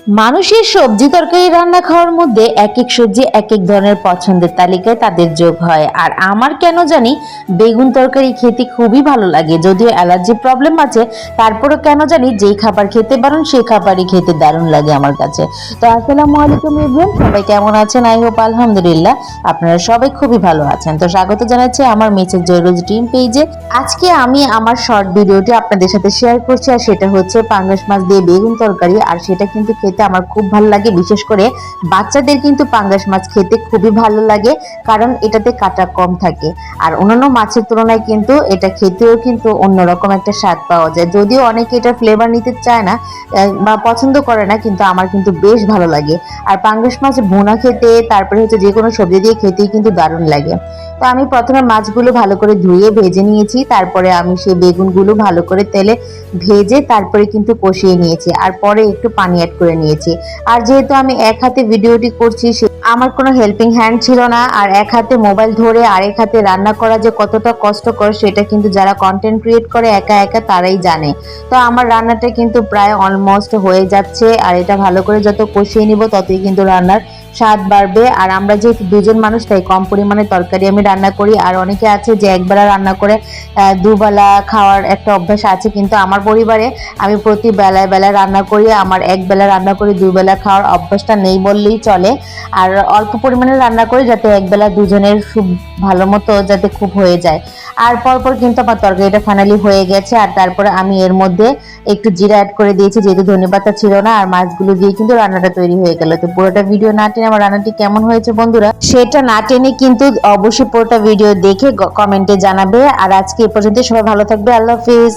মানুষের সবজি তরকারি রান্না খাওয়ার মধ্যে এক এক সবজি এক এক ধরনের পছন্দের তালিকায় তাদের যোগ হয়। আর আমার কেন জানি বেগুন তরকারি খেতে খুবই ভালো লাগে, যদিও অ্যালার্জি প্রবলেম আছে, তারপরেও কেন জানি যেই খাবার খেতে পারেন সেই খাবারই খেতে দারুণ লাগে আমার কাছে। তো আসসালামু আলাইকুম এভরিওয়ান, সবাই কেমন আছেন? আই হোপ আলহামদুলিল্লাহ আপনারা সবাই খুবই ভালো আছেন। তো স্বাগত জানাচ্ছি আমার মিসেস জয়রোজ ড্রিম পেজে। আজকে আমি আমার শর্ট ভিডিওটি আপনাদের সাথে শেয়ার করছি, আর সেটা হচ্ছে পাঙ্গাস মাছ দিয়ে বেগুন তরকারি। আর সেটা কিন্তু খেতে আমার খুব ভালো লাগে, বিশেষ করে বাচ্চাদের কিন্তু পাঙ্গাস মাছ খেতে খুবই ভালো লাগে, কারণ এটাতে কাঁটা কম থাকে। আর অন্যান্য মাছের তুলনায় কিন্তু এটা খেতেও কিন্তু অন্যরকম একটা স্বাদ পাওয়া যায়, যদিও অনেকে এটা ফ্লেভার নিতে চায় না বা পছন্দ করে না, কিন্তু আমার কিন্তু বেশ ভালো লাগে। আর পাঙ্গাস মাছ ভুনা খেতে, তারপরে হচ্ছে যে কোনো সবজি দিয়ে খেতেই কিন্তু দারুণ লাগে। তো আমি প্রথমে মাছগুলো ভালো করে ধুয়ে ভেজে নিয়েছি, তারপরে আমি সেই বেগুনগুলো ভালো করে তেলে ভেজে তারপরে কিন্তু কষিয়ে নিয়েছি, আর পরে একটু পানি অ্যাড করে নিয়েছি। আর যেহেতু আমি এক হাতে ভিডিওটি করছি, আমার কোনো হেল্পিং হ্যান্ড ছিল না, আর এক হাতে মোবাইল ধরে আরেক হাতে রান্না করা যে কতটা কষ্টকর সেটা কিন্তু যারা কন্টেন্ট ক্রিয়েট করে একা একা তারাই জানে। তো আমার রান্নাটা কিন্তু প্রায় অলমোস্ট হয়ে যাচ্ছে, আর এটা ভালো করে যত কষিয়ে নিব ততই কিন্তু রান্নার স্বাদ বাড়বে। আর আমরা যেহেতু দুজন মানুষ তাই কম পরিমাণে তরকারি আমি রান্না করি, আর অনেকে আছে যে একবেলা রান্না করে দুবেলা খাওয়ার একটা অভ্যাস আছে, কিন্তু আমার পরিবারে আমি প্রতি বেলায় বেলায় রান্না করি, আমার এক বেলা রান্না করি দুবেলা খাওয়ার অভ্যাসটা নেই বললেই চলে। আর অল্প পরিমাণে রান্না করি যাতে একবেলা দুজনের খুব ভালো মতো যাতে খুব হয়ে যায়। আর পরপর কিন্তু আমার তরকারিটা ফাইনালি হয়ে গেছে, আর তারপরে আমি এর মধ্যে একটু জিরা অ্যাড করে দিয়েছি, যেহেতু ধনেপাতা ছিল না, আর মাছগুলো দিয়ে কিন্তু রান্নাটা তৈরি হয়ে গেল। তো পুরোটা ভিডিও না টেনে আমার রান্নাটি কেমন হয়েছে বন্ধুরা সেটা না টেনে কিন্তু অবশ্যই পুরোটা ভিডিও দেখে কমেন্টে জানাবে। আর আজকে এ পর্যন্ত, সবাই ভালো থাকবে, আল্লাহ হাফিজ।